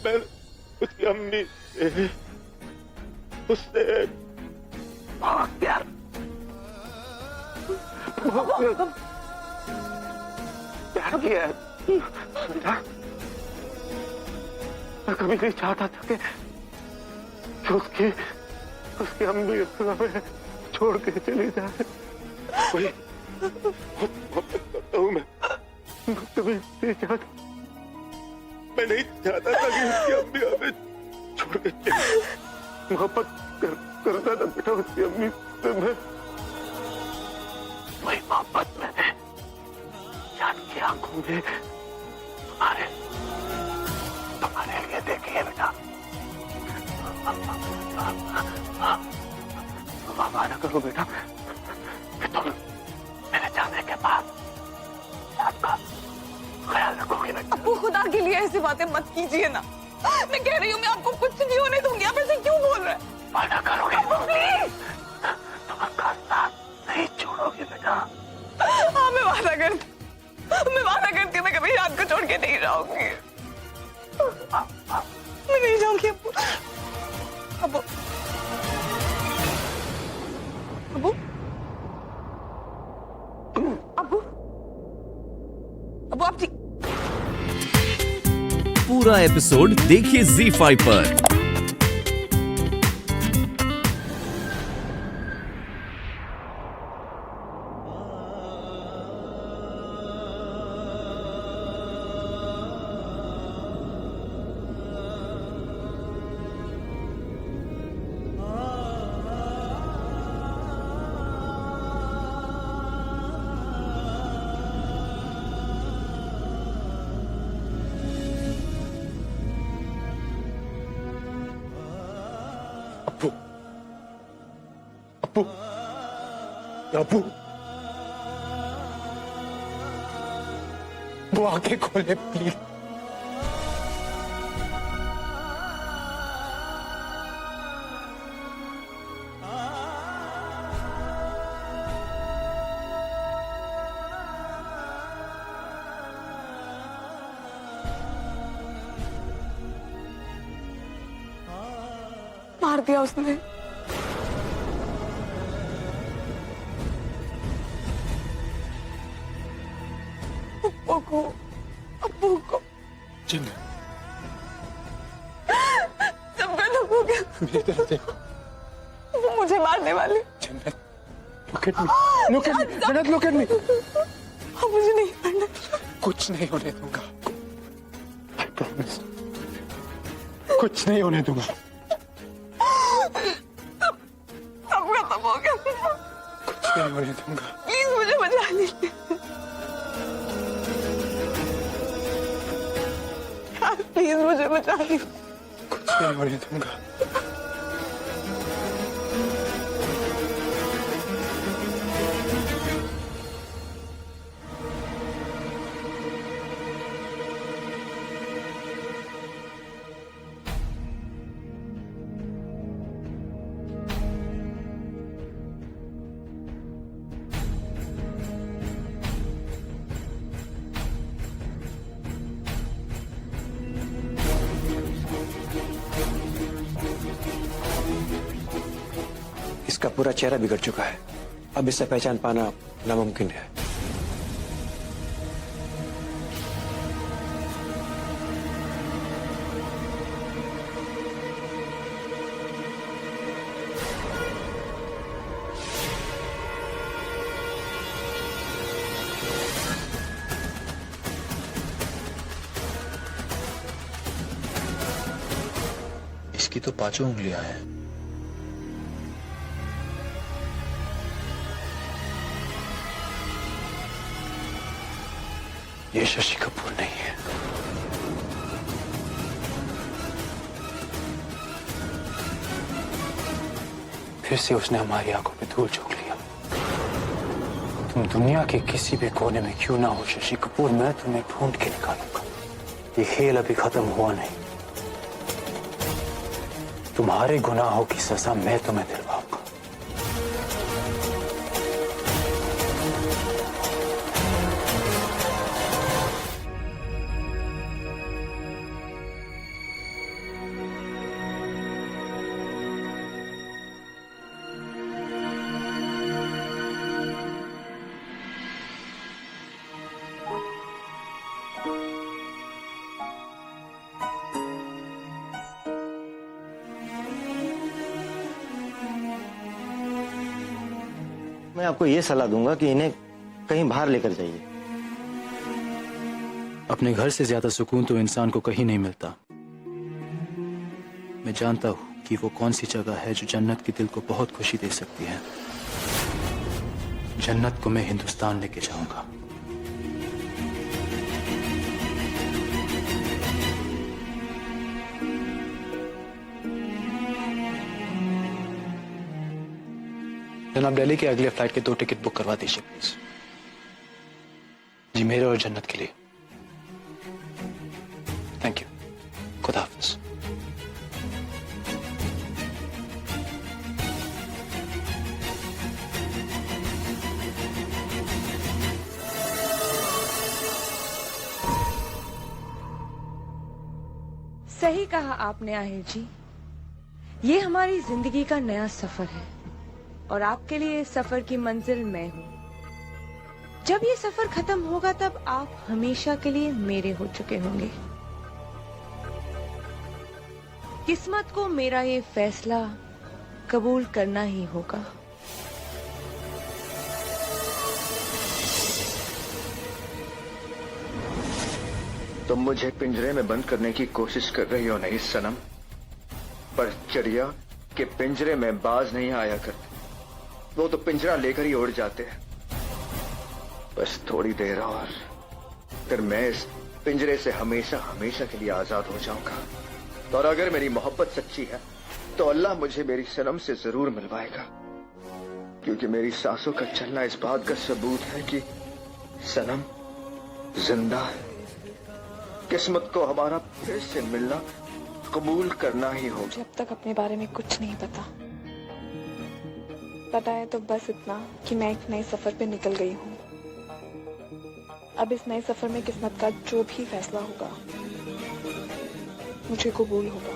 मैं उसकी अम्मी से उससे बहुत प्यार किया है बेटा। मैं कभी नहीं चाहता था कि उसकी अम्मी हमें छोड़ के चली जाए। कोई मोहब्बत करता हूँ मैं कभी नहीं चाहता। मैं नहीं चाहता था कि उसकी अम्मी हमें छोड़ के चली। मोहब्बत करता था बेटा उसकी अम्मी से मैं। वही मोहब्बत मैंने जान की आंखों में तुम्हारे लिए देखी है बेटा। वादा करो बेटा कि तुम मेरे जाने के बाद आपका ख्याल रखोगे बेटा। अब्बू खुदा के लिए ऐसी बातें मत कीजिए ना। मैं कह रही हूँ मैं आपको कुछ नहीं होने दूंगी। आप ऐसे क्यों बोल रहे हैं? वादा करोगे प्लीज। तुम आपका साथ नहीं छोड़ोगे बेटा। हाँ मैं वादा करती हूँ मैं कभी रात को छोड़ के नहीं जाऊंगी। मैं नहीं जाऊंगी अब्बू। अब्बू अब्बू अब्बू अब्बू आप ठीक। पूरा एपिसोड देखिए ZEE5 पर। अप्पू अप्पू वो आंखें खोले प्लीज। मार दिया उसने। अब्बू को जिन्ना सबका दुख हो गया। मेरी तरफ देखो। वो मुझे मारने वाले। जन्नत look at me, जन्नत look at me। अब मुझे नहीं मारना। कुछ नहीं होने दूंगा। I promise। कुछ नहीं होने दूंगा। सब खत्म हो गया। कुछ नहीं होने दूंगा। प्लीज मुझे बचा लीजिए। प्लीज मुझे बचा लीजिए। कुछ नहीं होने दूंगा। इसका पूरा चेहरा बिगड़ चुका है। अब इसे पहचान पाना नामुमकिन है। इसकी तो 5 उंगलियां हैं। ये शशि कपूर नहीं है। फिर से उसने हमारी आंखों पे धूल झोंक लिया। तुम दुनिया के किसी भी कोने में क्यों ना हो शशि कपूर, मैं तुम्हें ढूंढ के निकालूंगा। ये खेल अभी खत्म हुआ नहीं। तुम्हारे गुनाहों की सजा मैं तुम्हें दिलवाऊंगा। मैं आपको ये सलाह दूंगा कि इन्हें कहीं बाहर लेकर जाइए। अपने घर से ज्यादा सुकून तो इंसान को कहीं नहीं मिलता। मैं जानता हूं कि वो कौन सी जगह है जो जन्नत के दिल को बहुत खुशी दे सकती है। जन्नत को मैं हिंदुस्तान लेके जाऊंगा। जनाब, दिल्ली के अगले फ्लाइट के 2 टिकट बुक करवा दीजिए प्लीज। जी, मेरे और जन्नत के लिए। Thank you. खुदा हाफिज। सही कहा आपने आहिर जी, ये हमारी जिंदगी का नया सफर है और आपके लिए इस सफर की मंजिल मैं हूँ। जब ये सफर खत्म होगा तब आप हमेशा के लिए मेरे हो चुके होंगे। किस्मत को मेरा ये फैसला कबूल करना ही होगा। तुम मुझे पिंजरे में बंद करने की कोशिश कर रही हो नहीं सनम, पर चिड़िया के पिंजरे में बाज नहीं आया करते, वो तो पिंजरा लेकर ही उड़ जाते हैं। बस थोड़ी देर और फिर मैं इस पिंजरे से हमेशा हमेशा के लिए आजाद हो जाऊंगा। और अगर मेरी मोहब्बत सच्ची है तो अल्लाह मुझे मेरी सनम से जरूर मिलवाएगा, क्योंकि मेरी सांसों का चलना इस बात का सबूत है कि सनम जिंदा है। किस्मत को हमारा फिर से मिलना कबूल करना ही होगा। मुझे अब तक अपने बारे में कुछ नहीं पता है तो बस इतना कि मैं एक नए सफर पे निकल गई हूँ। अब इस नए सफर में किस्मत का जो भी फैसला होगा मुझे कबूल होगा।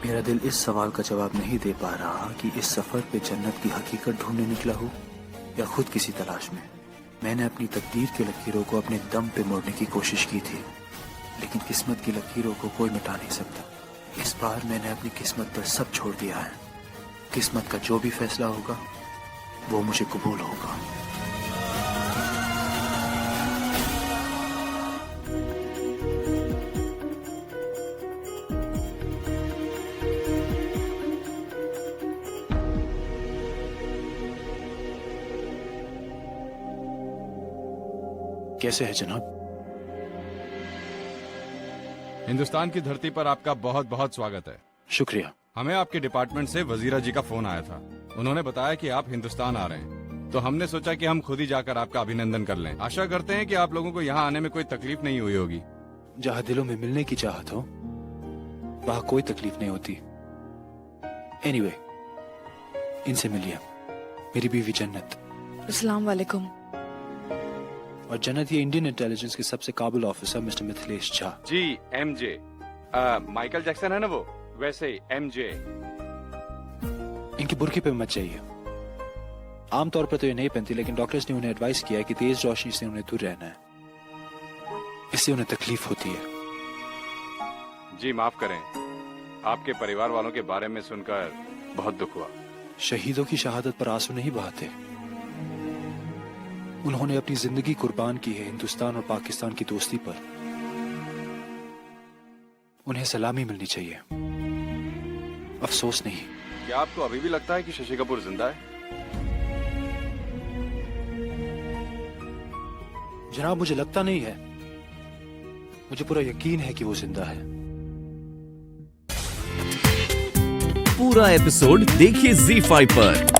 मेरा दिल इस सवाल का जवाब नहीं दे पा रहा कि इस सफर पे जन्नत की हकीकत ढूंढने निकला हूँ या खुद किसी तलाश में। मैंने अपनी तकदीर की लकीरों को अपने दम पे मोड़ने की कोशिश की थी, लेकिन किस्मत की लकीरों को कोई मिटा नहीं सकता। इस बार मैंने अपनी किस्मत पर सब छोड़ दिया है। किस्मत का जो भी फैसला होगा वो मुझे कबूल होगा। कैसे है जनाब? हिंदुस्तान की धरती पर आपका बहुत बहुत स्वागत है। शुक्रिया। हमें आपके डिपार्टमेंट से वजीरा जी का फोन आया था। उन्होंने बताया कि आप हिंदुस्तान आ रहे हैं, तो हमने सोचा कि हम खुद ही जाकर आपका अभिनंदन कर लें। आशा करते हैं कि आप लोगों को यहाँ आने में कोई तकलीफ नहीं हुई होगी। जहाँ दिलों में मिलने की चाहत हो वहाँ कोई तकलीफ नहीं होती। एनीवे, इनसे मिलिए। मेरी बीवी जन्नत। अस्सलाम वालेकुम। और जन्नत ये इंडियन इंटेलिजेंस के सबसे काबिल ऑफिसर मिस्टर मिथिलेश झा। जी, MJ। माइकल जैक्सन है ना वो, वैसे ही MJ। इनकी बुर्की पे मत जाइए। आमतौर पर तो ये नहीं पहनती, लेकिन डॉक्टर्स ने उन्हें एडवाइस किया है कि तेज रोशनी से उन्हें दूर रहना है, इससे उन्हें तकलीफ होती है। जी माफ करें, आपके परिवार वालों के बारे में सुनकर बहुत दुख हुआ। शहीदों की शहादत पर आंसू नहीं बहाते। उन्होंने अपनी जिंदगी कुर्बान की है हिंदुस्तान और पाकिस्तान की दोस्ती पर। उन्हें सलामी मिलनी चाहिए, अफसोस नहीं। क्या आपको अभी भी लगता है कि शशि कपूर जिंदा है? जनाब, मुझे लगता नहीं है, मुझे पूरा यकीन है कि वो जिंदा है। पूरा एपिसोड देखिए ZEE5 पर।